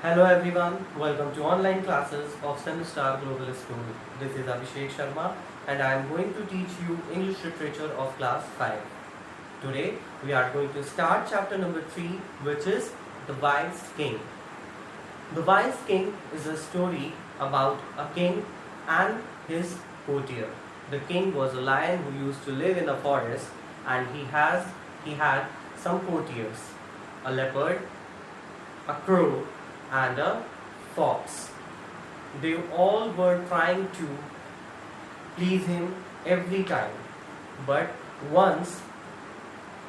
Hello everyone, welcome to online classes of Semstar Global School. This is Abhishek Sharma and I am going to teach you English Literature of class 5. Today we are going to start chapter number 3, which is The Wise King. The Wise King is a story about a king and his courtier. The king was a lion who used to live in a forest, and he had some courtiers, a leopard, a crow, and a fox. They all were trying to please him every time, but once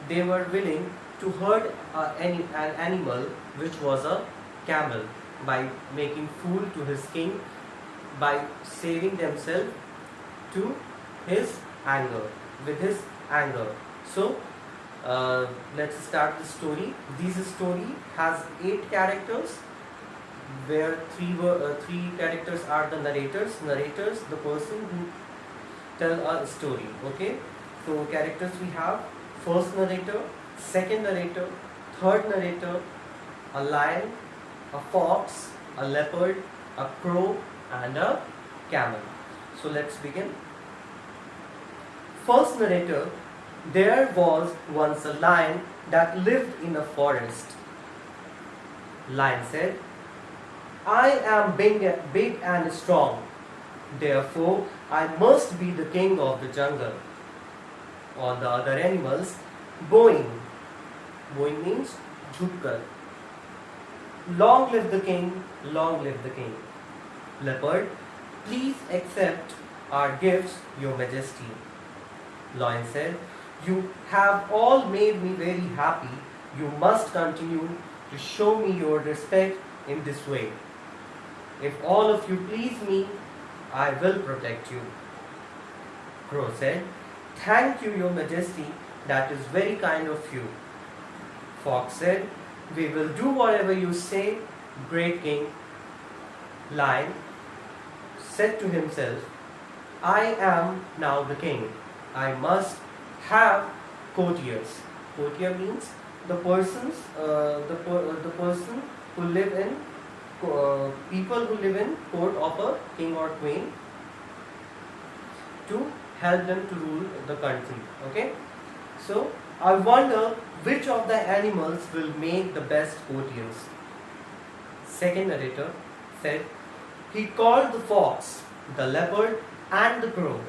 they were willing to hurt an animal, which was a camel, by making fool to his king, by saving themselves to his anger, with his anger. So let's start the story. This story has 8 characters, where three characters are the narrators, the person who tell a story. Okay, so characters we have: first narrator, second narrator, third narrator, a lion, a fox, a leopard, a crow, and a camel. So let's begin. First narrator: there was once a lion that lived in a forest. Lion said, I am big and strong, therefore I must be the king of the jungle. All the other animals bowing. Bowing means jhukkar. Long live the king, long live the king. Leopard, please accept our gifts, your majesty. Lion said, you have all made me very happy. You must continue to show me your respect in this way. If all of you please me, I will protect you. Crow said, thank you, your majesty, that is very kind of you. Fox said, we will do whatever you say, great king. Lion said to himself, I am now the king. I must have courtiers. Courtier means the persons, the person who live in people who live in court of a king or queen, to help them to rule the country. Okay, so I wonder which of the animals will make the best courtiers. Second narrator said, he called the fox, the leopard, and the crow.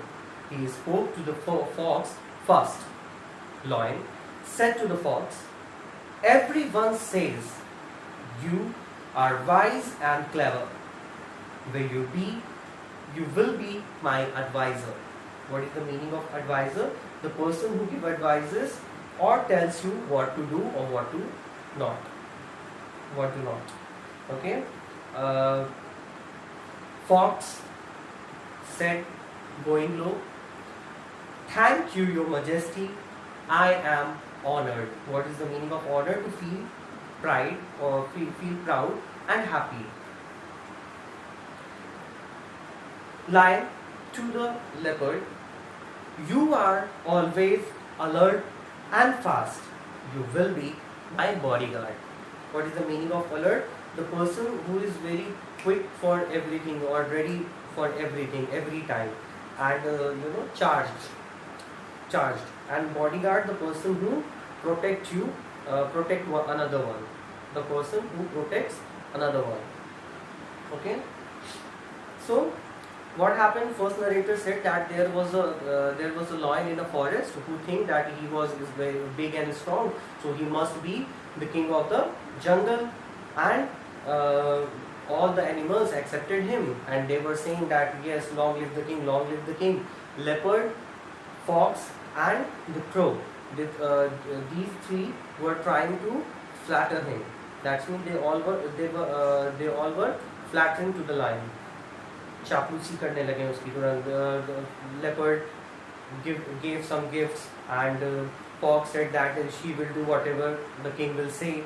He spoke to the fox first. Lion said to the fox, everyone says you are wise and clever. You will be my advisor. What is the meaning of advisor? The person who gives advices or tells you what to do or what to not. What to not. Okay. Fox said, going low, thank you, your majesty. I am honored. What is the meaning of honor? To feel pride or feel proud and happy. Lion to the leopard, you are always alert and fast. You will be my bodyguard. What is the meaning of alert? The person who is very quick for everything or ready for everything every time, and charged. And bodyguard, the person who protect you, another one. The person who protects another one. Okay. So what happened? First narrator said that there was a lion in a forest who think that is very big and strong, so he must be the king of the jungle, and all the animals accepted him, and they were saying that yes, long live the king, long live the king. Leopard, fox, and the crow. These three were trying to flatter him. That means they all were flattering to the lion. चापलूसी करने लगे उसकी तुरंत. Leopard gave some gifts, and fox said that she will do whatever the king will say,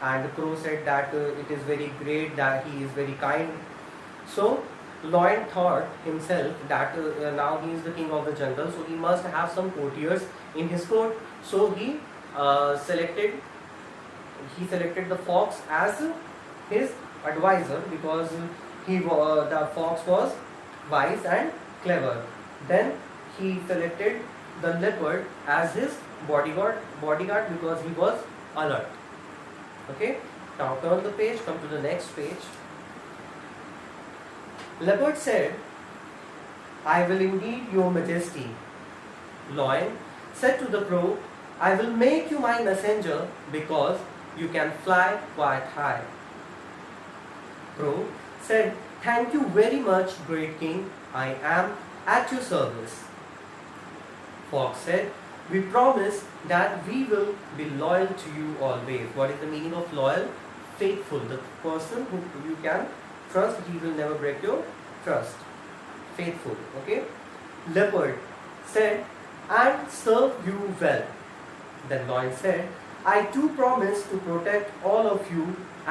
and crow said that it is very great that he is very kind. So lion thought himself that now he is the king of the jungle, so he must have some courtiers in his court. So he selected the fox as his advisor because the fox was wise and clever. Then he selected the leopard as his bodyguard because he was alert. Okay. Now turn the page. Come to the next page. Leopard said, "I will indeed, your majesty." Lion said to the crow, "I will make you my messenger because you can fly quite high." Crow said, "Thank you very much, great king. I am at your service." Fox said, "We promise that we will be loyal to you always." What is the meaning of loyal? Faithful. The person who you can trust, he will never break your trust. Faithful. Okay. Leopard said, "And serve you well." Then Lion said, "I too promise to protect all of you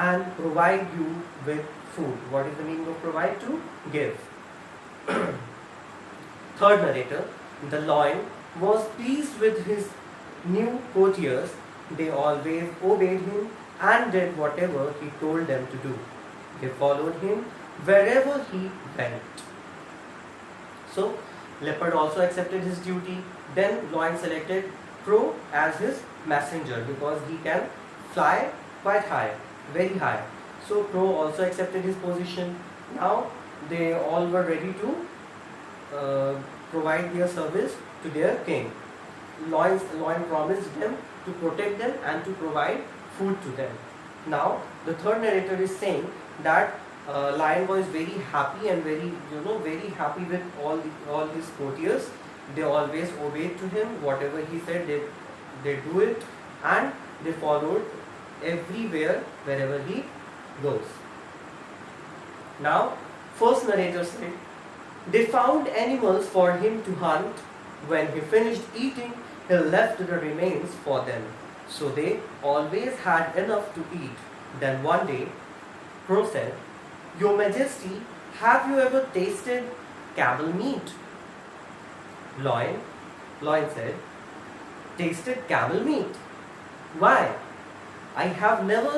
and provide you with food." What is the meaning of provide? To give. Third narrator, the lion was pleased with his new courtiers. They always obeyed him and did whatever he told them to do. They followed him wherever he went. So, leopard also accepted his duty. Then lion selected crow as his messenger because he can fly quite high, very high. So crow also accepted his position. Now they all were ready to provide their service to their king. Lion promised them to protect them and to provide food to them. Now the third narrator is saying that lion was very happy and very happy with all these courtiers. They always obeyed to him. Whatever he said, they do it, and they followed everywhere wherever he goes. Now, first narrator said, they found animals for him to hunt. When he finished eating, he left the remains for them. So they always had enough to eat. Then one day, crow said, "Your Majesty, have you ever tasted camel meat?" Lion said, "Tasted camel meat? Why? I have never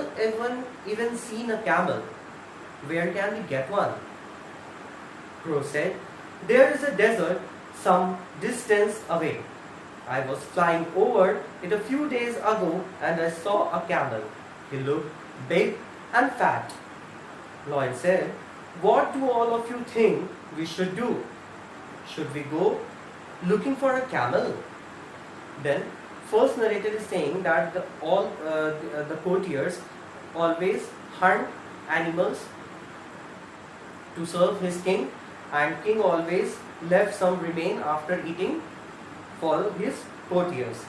even seen a camel. Where can we get one?" Crow said, "There is a desert some distance away. I was flying over it a few days ago and I saw a camel. He looked big and fat." Lion said, "What do all of you think we should do? Should we go looking for a camel?" Then first narrator is saying that the courtiers always hunt animals to serve his king, and king always left some remain after eating for his courtiers,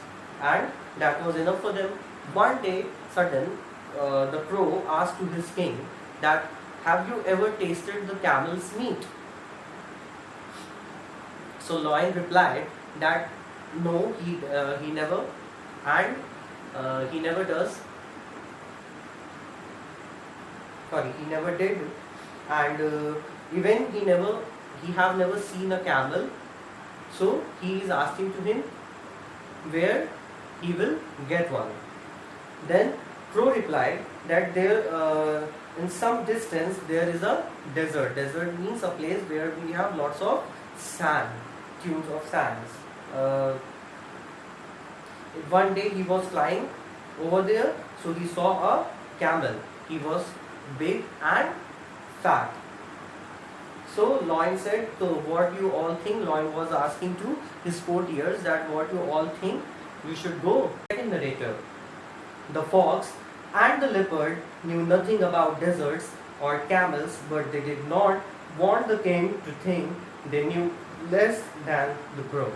and that was enough for them. One day, the crow asked to his king that, "Have you ever tasted the camel's meat?" So lion replied that no, he never, and he never does. Sorry, he never did, and even he have never seen a camel. So he is asking to him where he will get one. Then crow replied that there in some distance there is a desert. Desert means a place where we have lots of sand, dunes of sands. One day he was flying over there, so he saw a camel. He was big and fat. So lion said, "So what you all think?" Lion was asking to his courtiers that what you all think we should go. Second narrator, the fox and the leopard knew nothing about deserts or camels, but they did not want the king to think they knew less than the crow.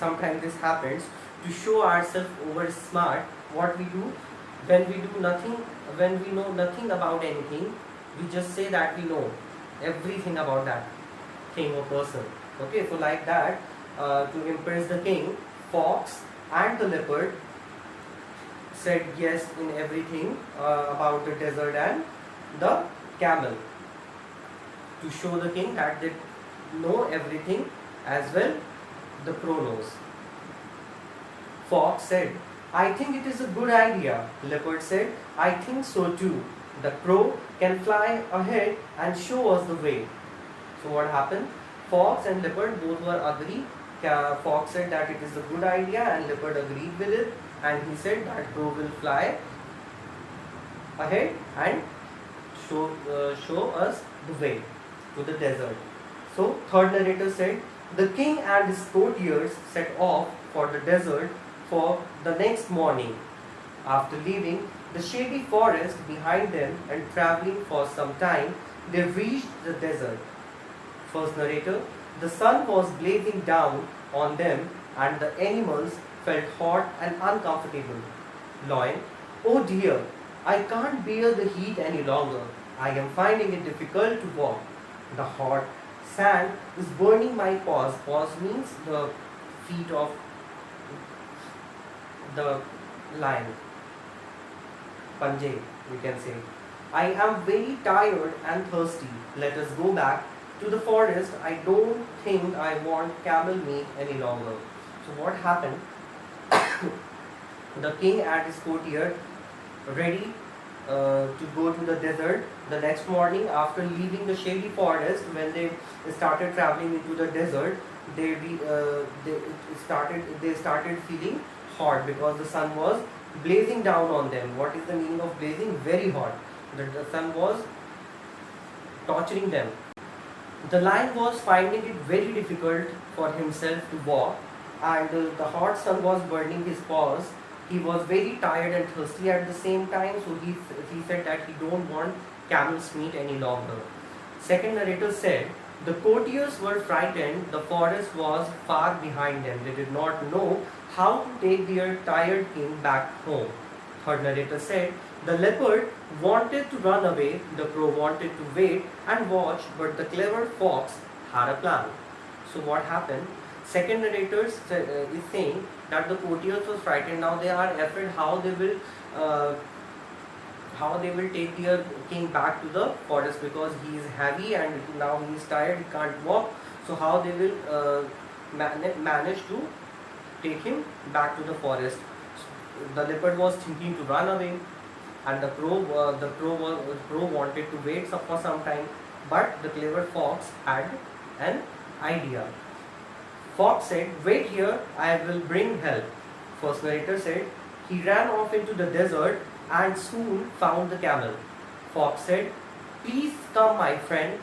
Sometimes this happens to show ourselves over smart. What we do when we do nothing, when we know nothing about anything, we just say that we know everything about that thing or person. Okay, so like that, to impress the king, fox and the leopard said yes in everything about the desert and the camel, to show the king that they know everything as well the crow knows. Fox said, "I think it is a good idea." Leopard said, I think so too. The crow can fly ahead and show us the way. So what happened? Fox and leopard both were agree. Fox said that it is a good idea and leopard agreed with it, and he said that crow will fly ahead and show us the way to the desert. So third narrator said, the king and his courtiers set off for the desert for the next morning. After leaving the shady forest behind them and traveling for some time, they reached the desert. First narrator, the sun was blazing down on them and the animals felt hot and uncomfortable. Lion, oh dear, I can't bear the heat any longer. I am finding it difficult to walk. The hot sand is burning my paws. Paws means the feet of the lion. Panjay, we can say. I am very tired and thirsty. Let us go back to the forest. I don't think I want camel meat any longer. So what happened? The king and his courtier ready to go to the desert the next morning after leaving the shady forest. When they started traveling into the desert, they started feeling hot because the sun was blazing down on them. What is the meaning of blazing? Very hot. The sun was torturing them. The lion was finding it very difficult for himself to walk, and the hot sun was burning his paws. He was very tired and thirsty at the same time, so he said that he don't want camel's meat any longer. Second narrator said, the courtiers were frightened, the forest was far behind them. They did not know how to take their tired king back home. Third narrator said, the leopard wanted to run away, the crow wanted to wait and watch, but the clever fox had a plan. So what happened? Second narrator is saying that the courtiers were frightened. Now they are afraid how they will take their king back to the forest because he is heavy and now he is tired, he can't walk. So how they will manage to take him back to the forest? The leopard was thinking to run away, and the crow wanted to wait for some time, but the clever fox had an idea. Fox said, wait here, I will bring help. First narrator said, he ran off into the desert and soon found the camel. Fox said, please come my friend,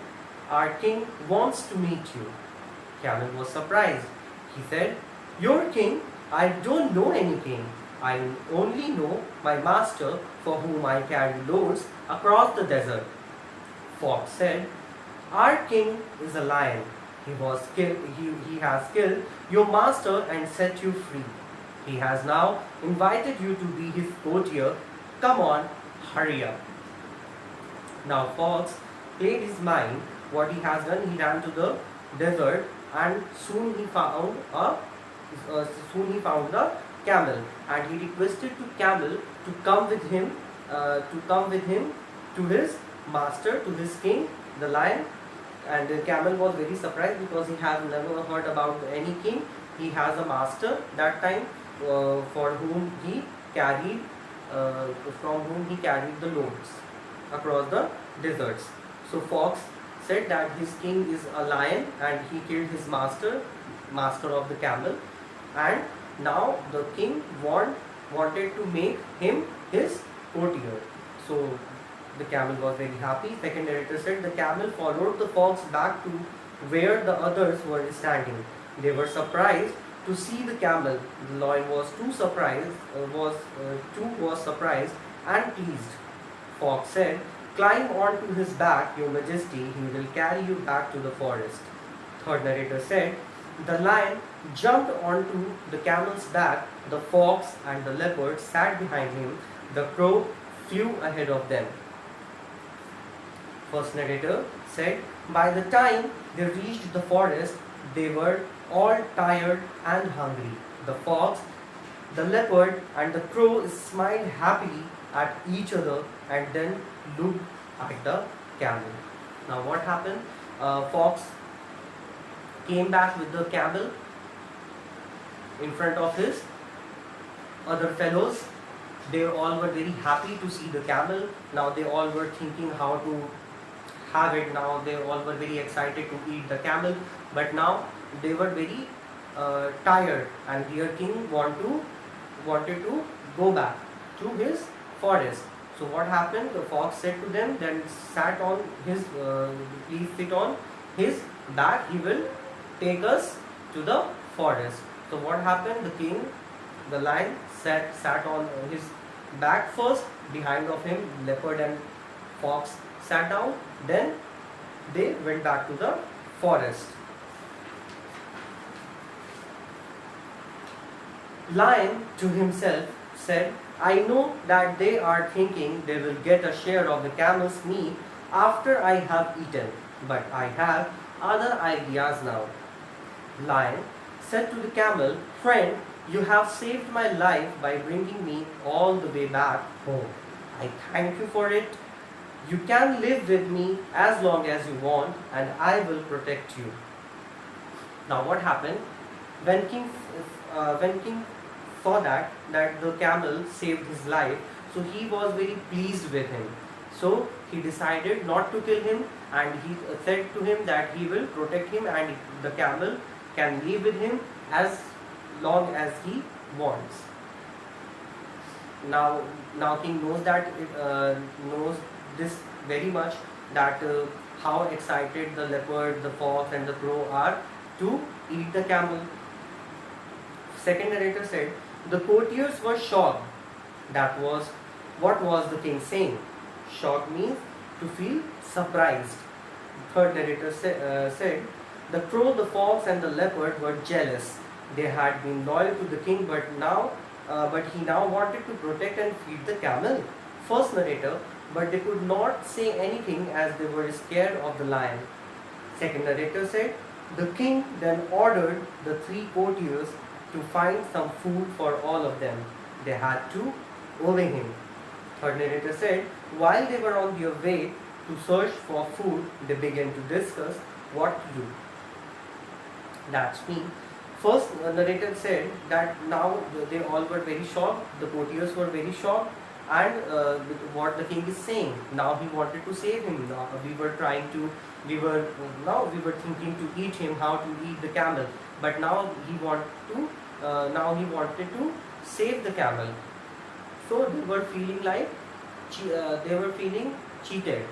our king wants to meet you. Camel was surprised. He said, your king? I don't know any king. I only know my master for whom I carry loads across the desert. Fox said, our king is a lion. He has killed your master and set you free. He has now invited you to be his courtier. Come on, hurry up. Now Fox played his mind. What he has done, he ran to the desert and soon he found the camel, and he requested to camel to come with him to his master, to his king, the lion. And the camel was very surprised because he has never heard about any king. He has a master that time for whom he carried from whom he carried the loads across the deserts. So Fox said that his king is a lion and he killed his master of the camel, and now the king wanted to make him his courtier. So the camel was very happy. Second narrator said the camel followed the fox back to where the others were standing. They were surprised to see the camel. The lion was surprised and pleased. Fox said, climb onto his back, your majesty, he will carry you back to the forest. Third narrator said, the lion jumped onto the camel's back, the fox and the leopard sat behind him, the crow flew ahead of them. First narrator said, by the time they reached the forest, they were all tired and hungry. The fox, the leopard and the crow smiled happily at each other and then looked at the camel. Now what happened? Fox came back with the camel in front of his other fellows, They all were very happy to see the camel. Now they all were thinking how to have it. Now they all were very excited to eat the camel. But now they were very tired, and their king wanted to go back to his forest. So what happened? The fox said to them, then sat on his, please sit on his back. He will take us to the forest. So what happened? The lion sat on his back first. Behind of him, leopard and fox sat down. Then they went back to the forest. Lion to himself said, I know that they are thinking they will get a share of the camel's meat after I have eaten, but I have other ideas now. Lion said to the camel, Friend, you have saved my life by bringing me all the way back home. I thank you for it. You can live with me as long as you want, and I will protect you. Now what happened? When King saw that the camel saved his life, so he was very pleased with him. So he decided not to kill him, and he said to him that he will protect him and the camel can live with him as long as he wants. Now king knows knows this very much, that how excited the leopard, the fox and the crow are to eat the camel. Second narrator said, the courtiers were shocked. What was the king saying? Shocked means to feel surprised. Third narrator said, the crow, the fox and the leopard were jealous. They had been loyal to the king, but he now wanted to protect and feed the camel. First narrator, but they could not say anything as they were scared of the lion. Second narrator said, the king then ordered the three courtiers to find some food for all of them. They had to obey him. Third narrator said, while they were on their way to search for food, they began to discuss what to do. That's me. First narrator said that now they all were very shocked, the courtiers were very shocked, and what the king is saying. Now he wanted to save him. Now we were thinking to eat him, how to eat the camel, but now he wanted to save the camel. So they were feeling like cheated.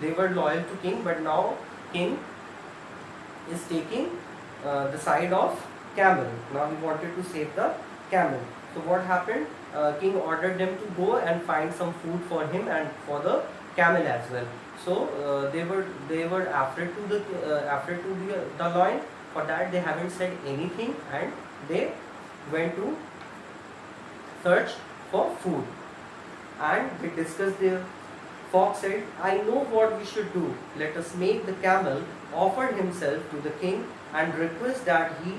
They were loyal to king, but now king is taking the side of camel. Now he wanted to save the camel. So what happened? King ordered them to go and find some food for him and for the camel as well. So they were afraid to the lion. For that they haven't said anything, and they went to search for food. And they discussed their. Fox said, I know what we should do. Let us make the camel offer himself to the king and request that he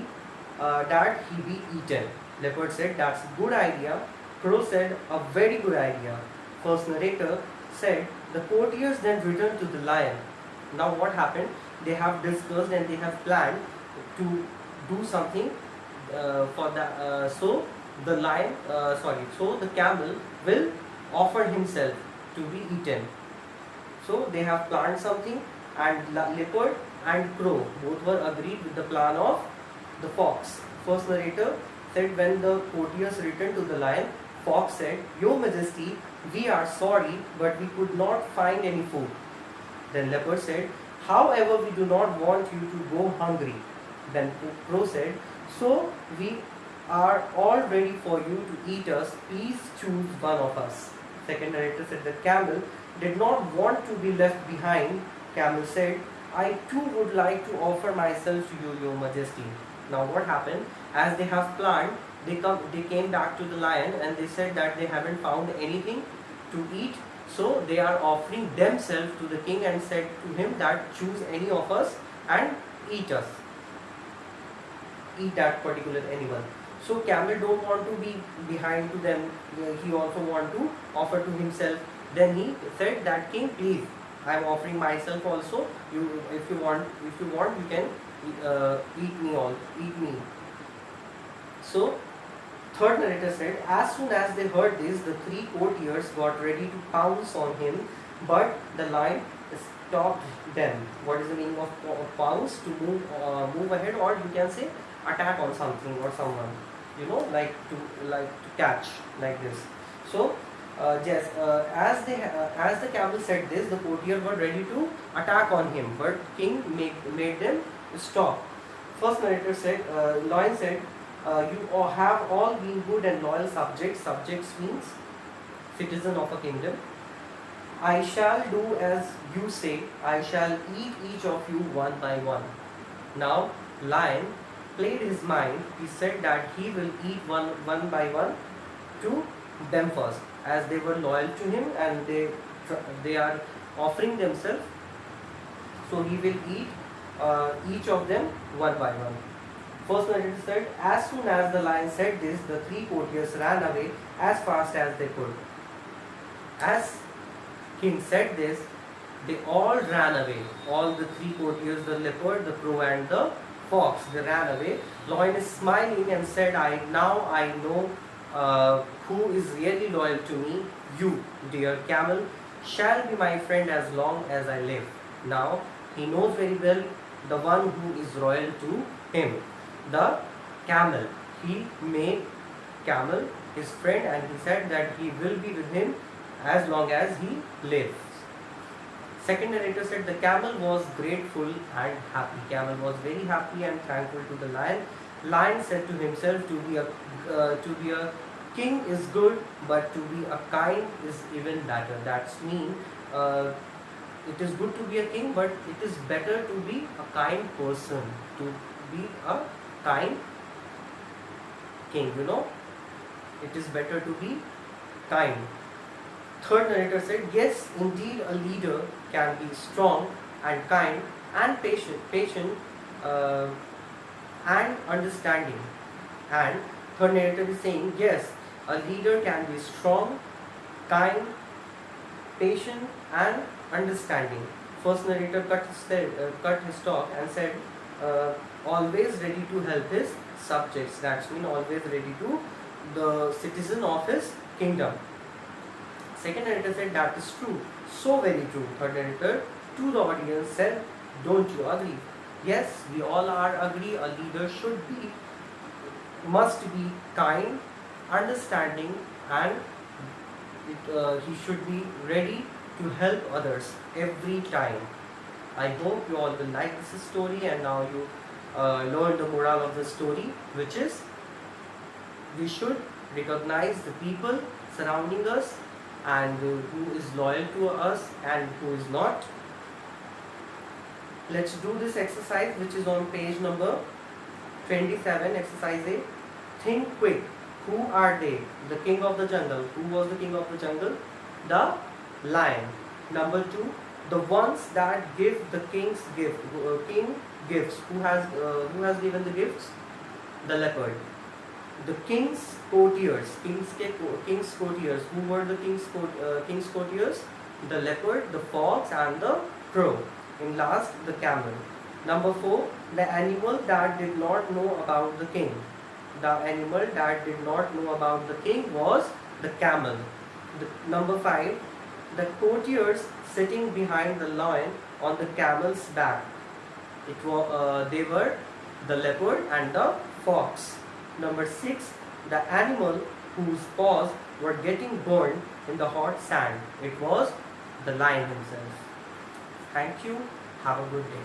be eaten. Leopard said, that's a good idea. Crow said, a very good idea. First narrator said, the courtiers then returned to the lion. Now what happened? They have discussed and they have planned to do something for the so the camel will offer himself to be eaten. So they have planned something, and leopard and crow both were agreed with the plan of the fox. First narrator said, when the courtiers returned to the lion, fox said, Your Majesty, we are sorry, but we could not find any food. Then leopard said, however, we do not want you to go hungry. Then crow said, so we are all ready for you to eat us. Please choose one of us. Second narrator said, the camel did not want to be left behind. Camel said, I too would like to offer myself to you, Your Majesty. Now what happened? As they have planned, they came back to the lion and they said that they haven't found anything to eat. So they are offering themselves to the king and said to him that choose any of us and eat us. Eat that particular animal. So camel don't want to be behind to them. He also want to offer to himself. Then he said that king, please, I am offering myself also. If you want, you can eat me. So Third narrator said, as soon as they heard this, the three courtiers got ready to pounce on him, but the lion stopped them. What is the meaning of pounce? To move ahead, or you can say attack on something or someone. You know, like to catch, like this. So yes, as the camel said this, the courtiers were ready to attack on him, but king made them stop. First narrator said, lion said, you all have all been good and loyal subjects. Subjects means citizen of a kingdom. I shall do as you say. I shall eat each of you one by one. Now, lion played his mind. He said that he will eat one by one to them first, as they were loyal to him and they are offering themselves. So he will eat each of them one by one. First narrator said, as soon as the lion said this, the three courtiers ran away as fast as they could. As king said this, they all ran away. All the three courtiers, the leopard, the crow and the fox, they ran away. Lion is smiling and said, now I know who is really loyal to me. You, dear camel, shall be my friend as long as I live. Now he knows very well the one who is loyal to him. The camel. He made camel his friend and he said that he will be with him as long as he lives. Second narrator said the camel was grateful and happy. Camel was very happy and thankful to the lion. Lion said to himself, to be a king is good, but to be a kind is even better. That's mean it is good to be a king, but it is better to be a kind person, to be a kind king, you know. It is better to be kind. Third narrator said, yes, indeed a leader can be strong and kind and patient and understanding. And third narrator is saying, yes, a leader can be strong, kind, patient and understanding. First narrator cut his talk and said, always ready to help his subjects. That means always ready to the citizen of his kingdom. Second narrator said, that is true, so very true. Third narrator to the audience said, don't you agree? Yes, we all are agree. A leader must be kind, understanding, and he should be ready to help others every time. I hope you all will like this story, and now you learn the moral of the story, which is we should recognize the people surrounding us and who is loyal to us and who is not. Let's do this exercise, which is on page number 27, exercise A. Think quick. Who are they? The king of the jungle. Who was the king of the jungle? The lion. Number 2, the ones that give the king's gift. King gifts. Who has given the gifts? The leopard. The king's courtiers. King's courtiers. Who were the king's courtiers? The leopard, the fox, and the crow. And last, the camel. Number 4, the animal that did not know about the king. The animal that did not know about the king was the camel. Number 5, the courtiers sitting behind the lion on the camel's back. They were the leopard and the fox. Number 6, the animal whose paws were getting burned in the hot sand. It was the lion himself. Thank you. Have a good day.